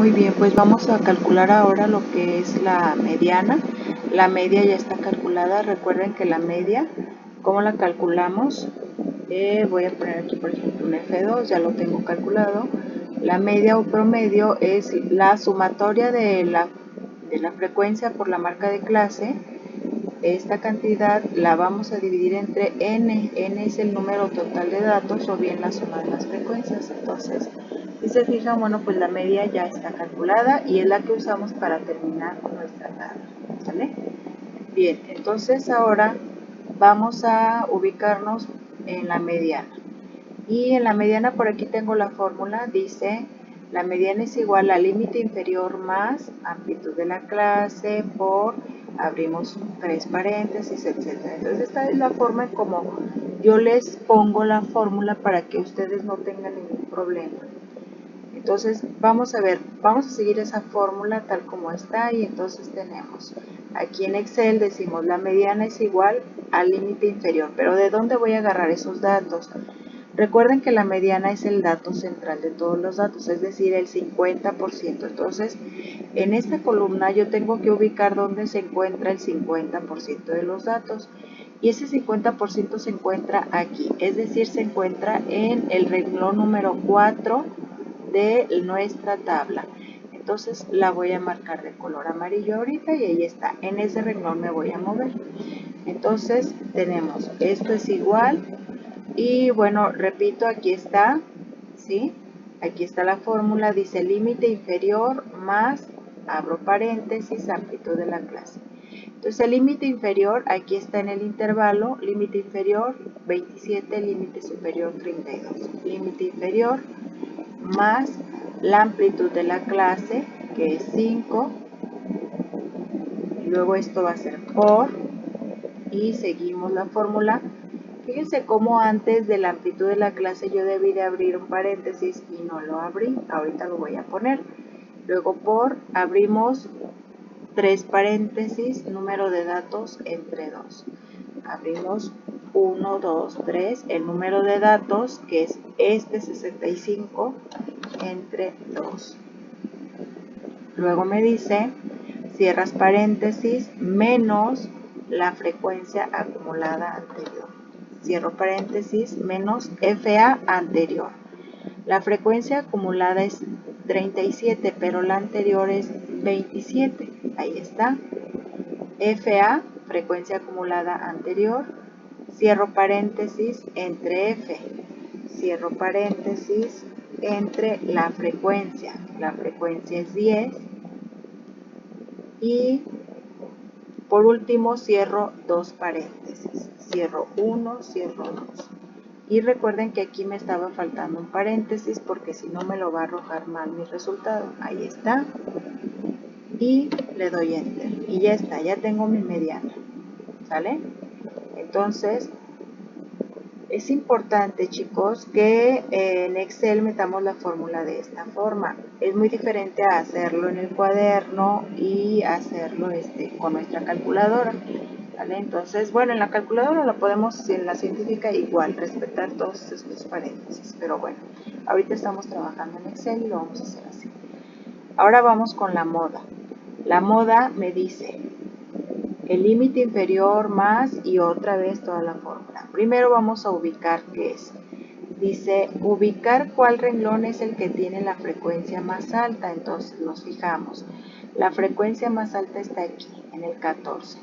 Muy bien, pues vamos a calcular ahora lo que es la mediana. La media ya está calculada. Recuerden que la media, ¿cómo la calculamos? Voy a poner aquí, por ejemplo, un F2, ya lo tengo calculado. La media o promedio es la sumatoria de la frecuencia por la marca de clase. Esta cantidad la vamos a dividir entre n. N es el número total de datos o bien la suma de las frecuencias. Entonces, si se fijan, bueno, pues la media ya está calculada y es la que usamos para terminar nuestra tabla. ¿Vale? Bien, entonces ahora vamos a ubicarnos en la mediana. Y en la mediana por aquí tengo la fórmula, dice la mediana es igual al límite inferior más amplitud de la clase por, abrimos 3 paréntesis, etc. Entonces esta es la forma en como yo les pongo la fórmula para que ustedes no tengan ningún problema. Entonces vamos a ver, vamos a seguir esa fórmula tal como está y entonces tenemos, aquí en Excel decimos la mediana es igual al límite inferior, pero ¿de dónde voy a agarrar esos datos? Recuerden que la mediana es el dato central de todos los datos, es decir, el 50%. Entonces, en esta columna yo tengo que ubicar dónde se encuentra el 50% de los datos. Y ese 50% se encuentra aquí, es decir, se encuentra en el renglón número 4 de nuestra tabla. Entonces la voy a marcar de color amarillo ahorita y ahí está. En ese renglón me voy a mover. Entonces tenemos, esto es igual. Y bueno, repito, aquí está, ¿sí? Aquí está la fórmula, dice límite inferior más, abro paréntesis, amplitud de la clase. Entonces el límite inferior, aquí está en el intervalo, límite inferior 27, límite superior 32. Límite inferior más la amplitud de la clase, que es 5. Luego esto va a ser por, y seguimos la fórmula. Fíjense cómo antes de la amplitud de la clase yo debí de abrir un paréntesis y no lo abrí, ahorita lo voy a poner. Luego por, abrimos 3 paréntesis, número de datos entre 2. Abrimos 1, 2, 3, el número de datos que es este 65 entre 2. Luego me dice, cierras paréntesis, menos la frecuencia acumulada anterior. Cierro paréntesis, menos FA anterior. La frecuencia acumulada es 37, pero la anterior es 27. Ahí está. FA, frecuencia acumulada anterior. Cierro paréntesis entre F. Cierro paréntesis entre la frecuencia. La frecuencia es 10. Y por último cierro 2 paréntesis. Cierro 1, cierro 2. Y recuerden que aquí me estaba faltando un paréntesis porque si no me lo va a arrojar mal mi resultado. Ahí está. Y le doy Enter. Y ya está, ya tengo mi mediana. ¿Sale? Entonces, es importante, chicos, que en Excel metamos la fórmula de esta forma. Es muy diferente a hacerlo en el cuaderno y hacerlo con nuestra calculadora. ¿Vale? Entonces, bueno, en la calculadora lo podemos, en la científica igual, respetar todos estos paréntesis. Pero bueno, ahorita estamos trabajando en Excel y lo vamos a hacer así. Ahora vamos con la moda. La moda me dice el límite inferior más y otra vez toda la fórmula. Primero vamos a ubicar qué es. Dice, ubicar cuál renglón es el que tiene la frecuencia más alta. Entonces nos fijamos. La frecuencia más alta está aquí, en el 14.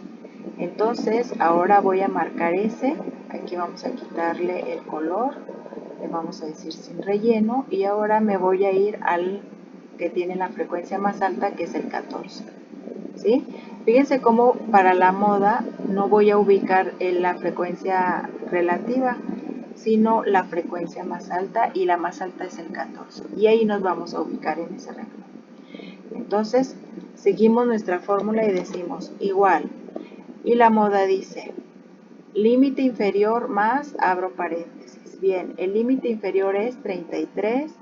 Entonces ahora voy a marcar ese. Aquí vamos a quitarle el color. Le vamos a decir sin relleno. Y ahora me voy a ir al que tiene la frecuencia más alta, que es el 14. ¿Sí? Fíjense cómo para la moda no voy a ubicar en la frecuencia relativa, sino la frecuencia más alta, y la más alta es el 14. Y ahí nos vamos a ubicar en ese renglón. Entonces, seguimos nuestra fórmula y decimos igual. Y la moda dice, límite inferior más, abro paréntesis. Bien, el límite inferior es 33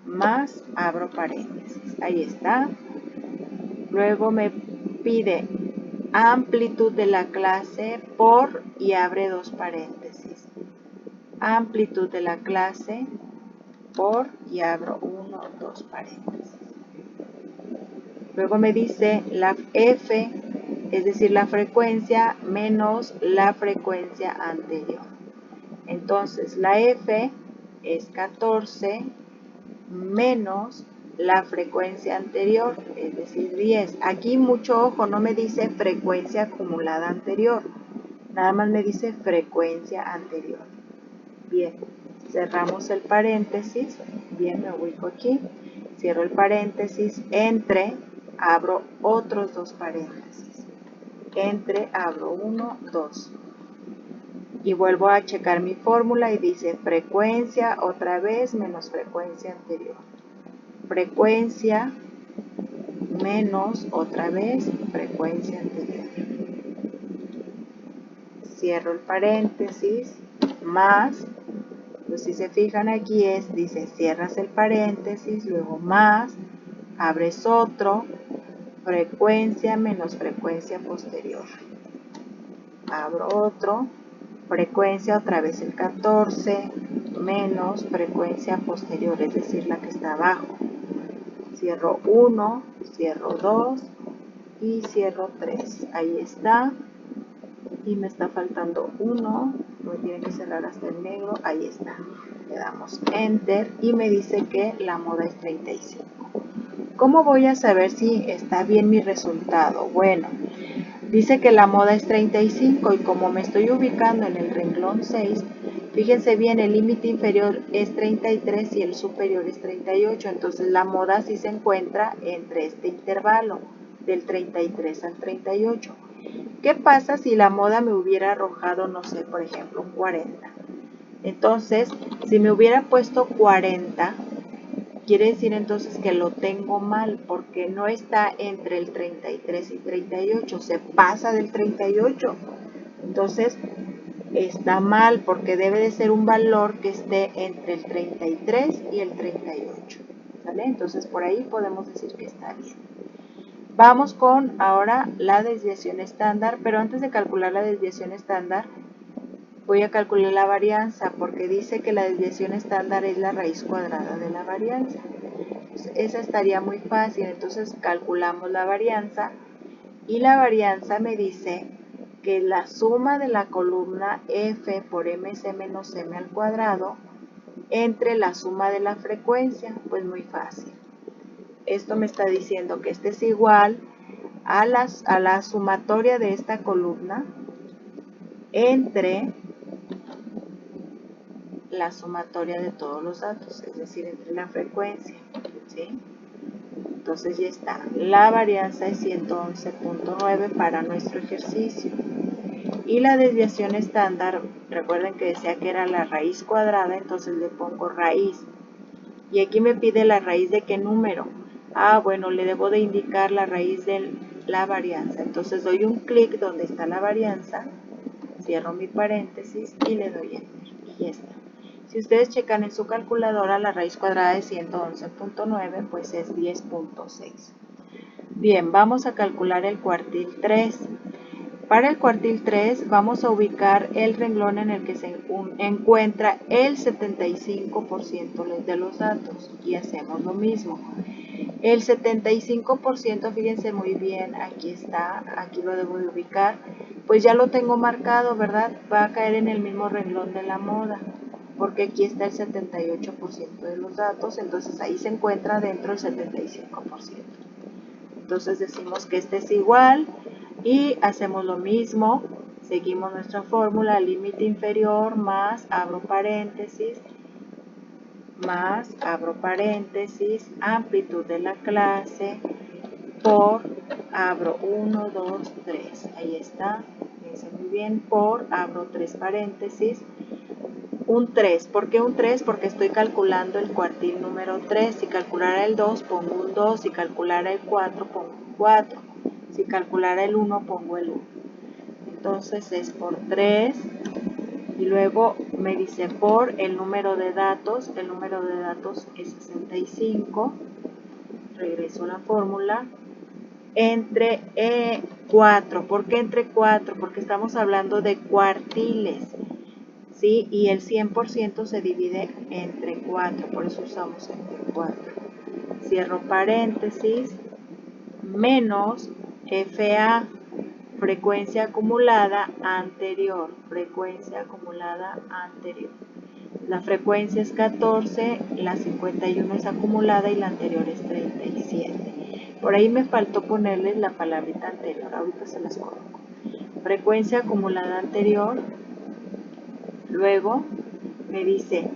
más, abro paréntesis. Ahí está. Luego me pide amplitud de la clase por, y abre 2 paréntesis. Amplitud de la clase por, y abro 1, 2 paréntesis. Luego me dice la F, es decir, la frecuencia menos la frecuencia anterior. Entonces, la F es 14 menos la frecuencia anterior, es decir, 10. Aquí mucho ojo, no me dice frecuencia acumulada anterior, nada más me dice frecuencia anterior. Bien, cerramos el paréntesis, bien, me ubico aquí, cierro el paréntesis, entre, abro otros dos paréntesis, entre, abro 1, 2. Y vuelvo a checar mi fórmula y dice frecuencia otra vez menos frecuencia anterior. Frecuencia menos otra vez frecuencia anterior. Cierro el paréntesis, más, pues si se fijan aquí dice cierras el paréntesis, luego más, abres otro, frecuencia menos frecuencia posterior. Abro otro, frecuencia otra vez el 14 menos frecuencia posterior, es decir, la que está abajo. Cierro 1, cierro 2 y cierro 3. Ahí está. Y me está faltando 1, me tiene que cerrar hasta el negro, ahí está. Le damos Enter y me dice que la moda es 35. ¿Cómo voy a saber si está bien mi resultado? Bueno, dice que la moda es 35 y como me estoy ubicando en el renglón 6, fíjense bien, el límite inferior es 33 y el superior es 38, entonces la moda sí se encuentra entre este intervalo del 33 al 38. ¿Qué pasa si la moda me hubiera arrojado, no sé, por ejemplo, 40? Entonces, si me hubiera puesto 40, quiere decir entonces que lo tengo mal, porque no está entre el 33 y 38, se pasa del 38. Entonces, está mal porque debe de ser un valor que esté entre el 33 y el 38. ¿Vale? Entonces, por ahí podemos decir que está bien. Vamos con ahora la desviación estándar, pero antes de calcular la desviación estándar, voy a calcular la varianza, porque dice que la desviación estándar es la raíz cuadrada de la varianza. Entonces, esa estaría muy fácil, entonces calculamos la varianza, y la varianza me dice que la suma de la columna F por MC menos M al cuadrado entre la suma de la frecuencia, pues muy fácil. Esto me está diciendo que este es igual a la sumatoria de esta columna entre la sumatoria de todos los datos, es decir, entre la frecuencia, ¿sí? Entonces ya está. La varianza es 111.9 para nuestro ejercicio. Y la desviación estándar, recuerden que decía que era la raíz cuadrada, entonces le pongo raíz. Y aquí me pide la raíz de qué número. Bueno, le debo de indicar la raíz de la varianza. Entonces doy un clic donde está la varianza, cierro mi paréntesis y le doy Enter. Y ya está. Si ustedes checan en su calculadora, la raíz cuadrada de 111.9 pues es 10.6. Bien, vamos a calcular el cuartil 3. Para el cuartil 3 vamos a ubicar el renglón en el que se encuentra el 75% de los datos y hacemos lo mismo. El 75%, fíjense muy bien, aquí está, aquí lo debo de ubicar, pues ya lo tengo marcado, ¿verdad? Va a caer en el mismo renglón de la moda, porque aquí está el 78% de los datos, entonces ahí se encuentra dentro el 75%. Entonces decimos que este es igual y hacemos lo mismo, seguimos nuestra fórmula, límite inferior más, abro paréntesis, más, abro paréntesis, amplitud de la clase, por, abro 1, 2, 3, ahí está, fíjense muy bien, por, abro 3 paréntesis, un 3, ¿por qué un 3? Porque estoy calculando el cuartil número 3, si calculara el 2 pongo un 2, si calculara el 4 pongo un 4, si calculara el 1 pongo el 1, entonces es por 3, y luego me dice por el número de datos es 65, regreso a la fórmula, entre 4, ¿por qué entre 4? Porque estamos hablando de cuartiles, ¿sí? Y el 100% se divide entre 4, por eso usamos entre 4. Cierro paréntesis, menos FA, frecuencia acumulada anterior, frecuencia acumulada anterior. La frecuencia es 14, la 51 es acumulada y la anterior es 37. Por ahí me faltó ponerles la palabrita anterior, ahorita se las coloco. Frecuencia acumulada anterior, luego me dice,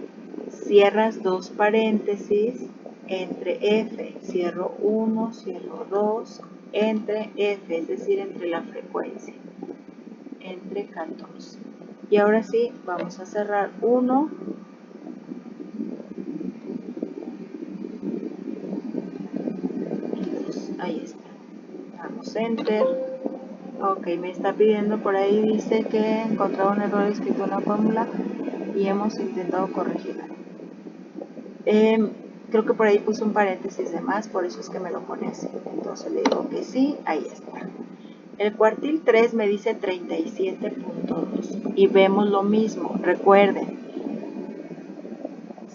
cierras dos paréntesis entre F, cierro 1, cierro 2, entre F, es decir, entre la frecuencia, entre 14. Y ahora sí, vamos a cerrar 1, y 2, ahí está. Damos Enter. Ok, me está pidiendo por ahí, dice que encontraba un error escrito en la fórmula y hemos intentado corregirla. Creo que por ahí puse un paréntesis de más, por eso es que me lo pone así. Entonces le digo que sí, ahí está. El cuartil 3 me dice 37.2 y vemos lo mismo. Recuerden,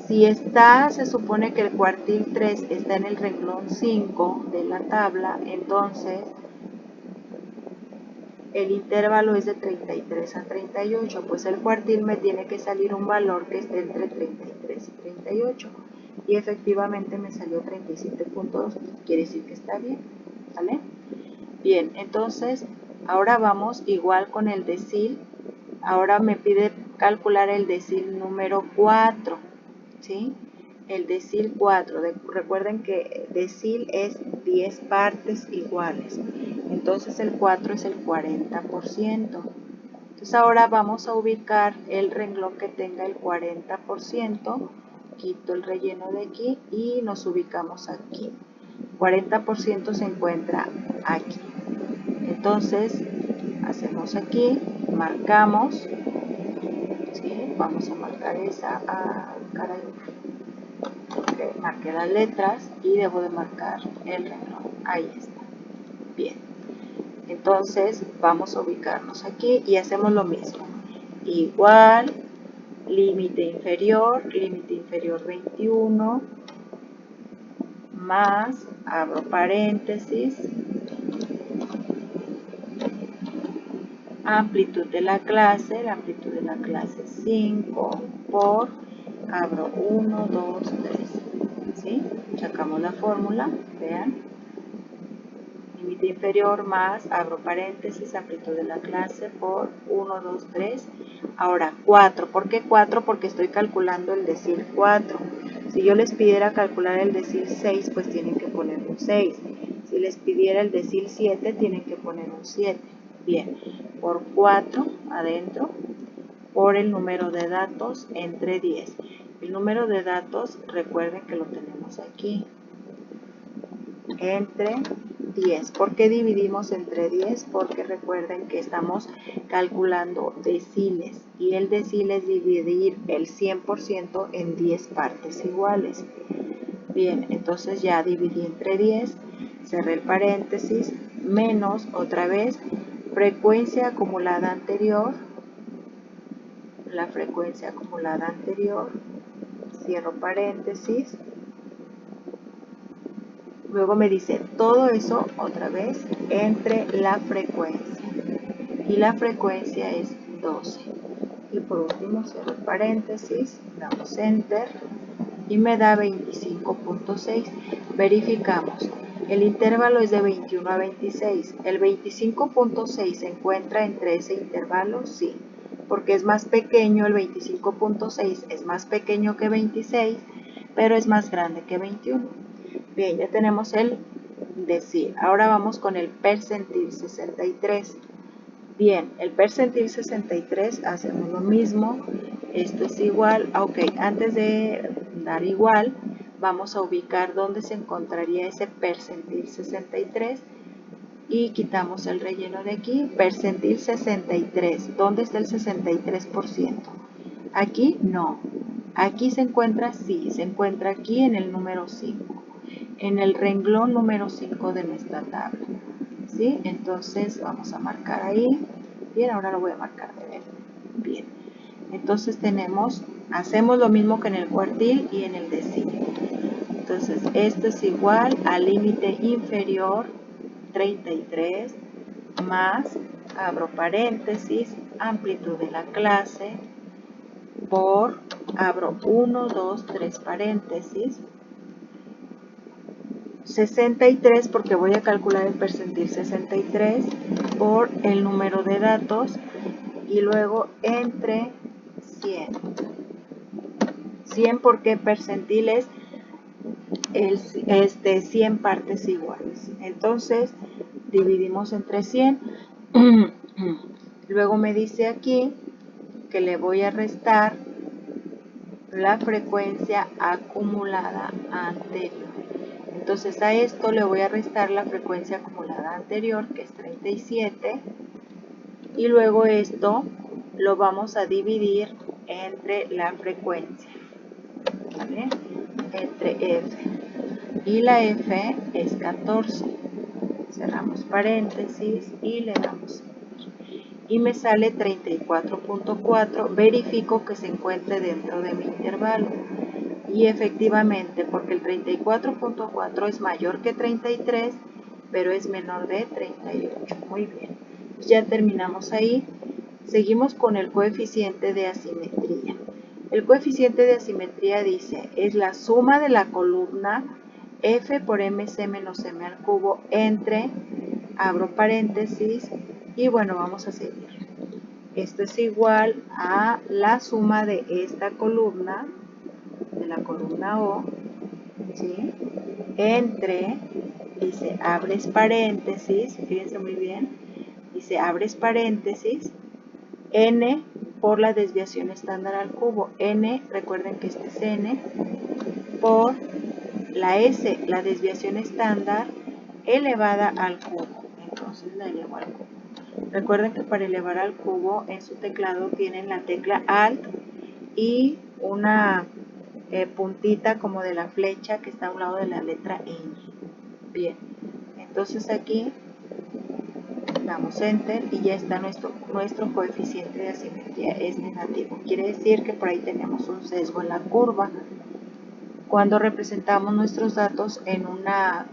si está, se supone que el cuartil 3 está en el renglón 5 de la tabla, entonces el intervalo es de 33 a 38, pues el cuartil me tiene que salir un valor que esté entre 33 y 38. Y efectivamente me salió 37.2, quiere decir que está bien, ¿vale? Bien, entonces ahora vamos igual con el decil. Ahora me pide calcular el decil número 4, ¿sí? El decil 4, recuerden que decil es 10 partes iguales, entonces el 4 es el 40%. Entonces ahora vamos a ubicar el renglón que tenga el 40%, quito el relleno de aquí y nos ubicamos aquí. 40% se encuentra aquí. Entonces hacemos aquí, marcamos, ¿sí? Vamos a marcar esa, caray. Okay, marqué las letras y debo de marcar el renglón, ahí está. Bien, entonces vamos a ubicarnos aquí y hacemos lo mismo, igual, límite inferior 21, más, abro paréntesis, amplitud de la clase, la amplitud de la clase 5 por, abro 1, 2, 3, ¿sí? Sacamos la fórmula, vean, límite inferior más, abro paréntesis, amplitud de la clase por 1, 2, 3, ahora 4, ¿por qué 4? Porque estoy calculando el decil 4, si yo les pidiera calcular el decil 6, pues tienen que poner un 6, si les pidiera el decil 7, tienen que poner un 7, bien, por 4 adentro, por el número de datos entre 10. El número de datos, recuerden que lo tenemos aquí, entre 10. ¿Por qué dividimos entre 10? Porque recuerden que estamos calculando deciles y el decil es dividir el 100% en 10 partes iguales. Bien, entonces ya dividí entre 10, cerré el paréntesis, menos otra vez frecuencia acumulada anterior, la frecuencia acumulada anterior, cierro paréntesis, luego me dice todo eso otra vez entre la frecuencia y la frecuencia es 12 y por último cierro el paréntesis, damos enter y me da 25.6. verificamos, el intervalo es de 21 a 26, el 25.6 se encuentra entre ese intervalo, sí, porque es más pequeño, el 25.6 es más pequeño que 26, pero es más grande que 21. Bien, ya tenemos el decil. Ahora vamos con el percentil 63. Bien, el percentil 63 hacemos lo mismo. Esto es igual. Ok, antes de dar igual, vamos a ubicar dónde se encontraría ese percentil 63 y quitamos el relleno de aquí. Percentil 63. ¿Dónde está el 63%? Aquí no. Aquí se encuentra, sí, se encuentra aquí en el número 5. En el renglón número 5 de nuestra tabla, ¿sí? Entonces vamos a marcar ahí. Bien, ahora lo voy a marcar de verde. Bien, entonces hacemos lo mismo que en el cuartil y en el decil. Entonces esto es igual al límite inferior 33 más, abro paréntesis, amplitud de la clase, por, abro 1, 2, 3 paréntesis, 63 porque voy a calcular el percentil 63 por el número de datos y luego entre 100. 100 porque percentil es 100 partes iguales. Entonces dividimos entre 100. Luego me dice aquí que le voy a restar la frecuencia acumulada anterior. Entonces a esto le voy a restar la frecuencia acumulada anterior, que es 37, y luego esto lo vamos a dividir entre la frecuencia, ¿vale? Entre F. Y la F es 14. Cerramos paréntesis y le damos y me sale 34.4. Verifico que se encuentre dentro de mi intervalo. Y efectivamente, porque el 34.4 es mayor que 33, pero es menor de 38. Muy bien. Ya terminamos ahí. Seguimos con el coeficiente de asimetría. El coeficiente de asimetría dice, es la suma de la columna F por MC menos M al cubo entre, abro paréntesis, y bueno, vamos a seguir. Esto es igual a la suma de esta columna, de la columna O, ¿sí? Entre, dice, abres paréntesis, fíjense muy bien, dice, abres paréntesis, N por la desviación estándar al cubo. N, recuerden que este es N, por la S, la desviación estándar elevada al cubo. Entonces la elevo al cubo. Recuerden que para elevar al cubo en su teclado tienen la tecla Alt y una puntita como de la flecha que está a un lado de la letra Ñ. Bien, entonces aquí damos Enter y ya está nuestro coeficiente de asimetría, es negativo. Quiere decir que por ahí tenemos un sesgo en la curva cuando representamos nuestros datos en una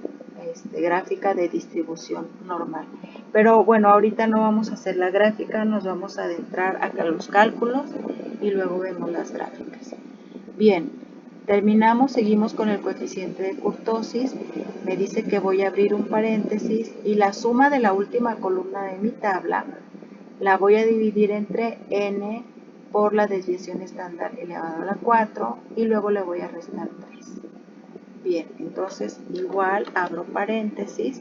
gráfica de distribución normal. Pero bueno, ahorita no vamos a hacer la gráfica, nos vamos a adentrar acá a los cálculos y luego vemos las gráficas. Bien, terminamos, seguimos con el coeficiente de kurtosis. Me dice que voy a abrir un paréntesis y la suma de la última columna de mi tabla la voy a dividir entre n por la desviación estándar elevado a la 4 y luego le voy a restar 3. Bien, entonces igual abro paréntesis,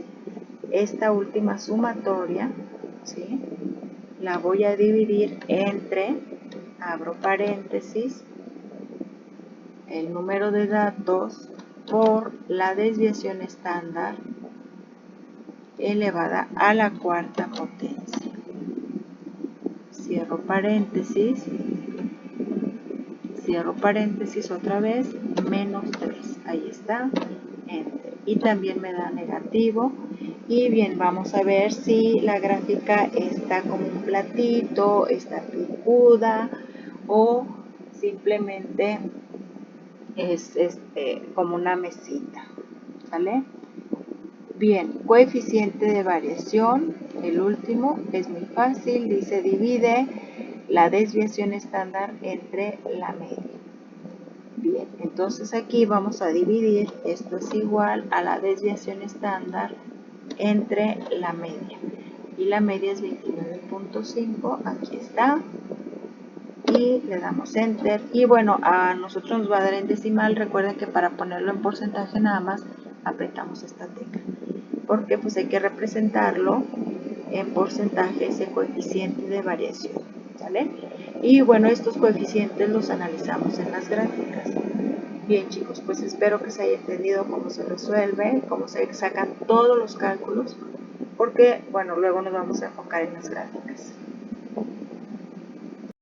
esta última sumatoria, ¿sí? La voy a dividir entre, abro paréntesis, el número de datos por la desviación estándar elevada a la cuarta potencia. Cierro paréntesis otra vez, menos 3. Ahí está, Enter. Y también me da negativo. Y bien, vamos a ver si la gráfica está como un platito, está picuda o simplemente es como una mesita, ¿vale? Bien, coeficiente de variación, el último es muy fácil, dice divide la desviación estándar entre la media. Bien, entonces aquí vamos a dividir, esto es igual a la desviación estándar entre la media. Y la media es 29.5, aquí está. Y le damos Enter. Y bueno, a nosotros nos va a dar en decimal. Recuerden que para ponerlo en porcentaje nada más apretamos esta tecla. Porque pues hay que representarlo en porcentaje ese coeficiente de variación, ¿vale? Y bueno, estos coeficientes los analizamos en las gráficas. Bien chicos, pues espero que se haya entendido cómo se resuelve, cómo se sacan todos los cálculos, porque bueno, luego nos vamos a enfocar en las gráficas.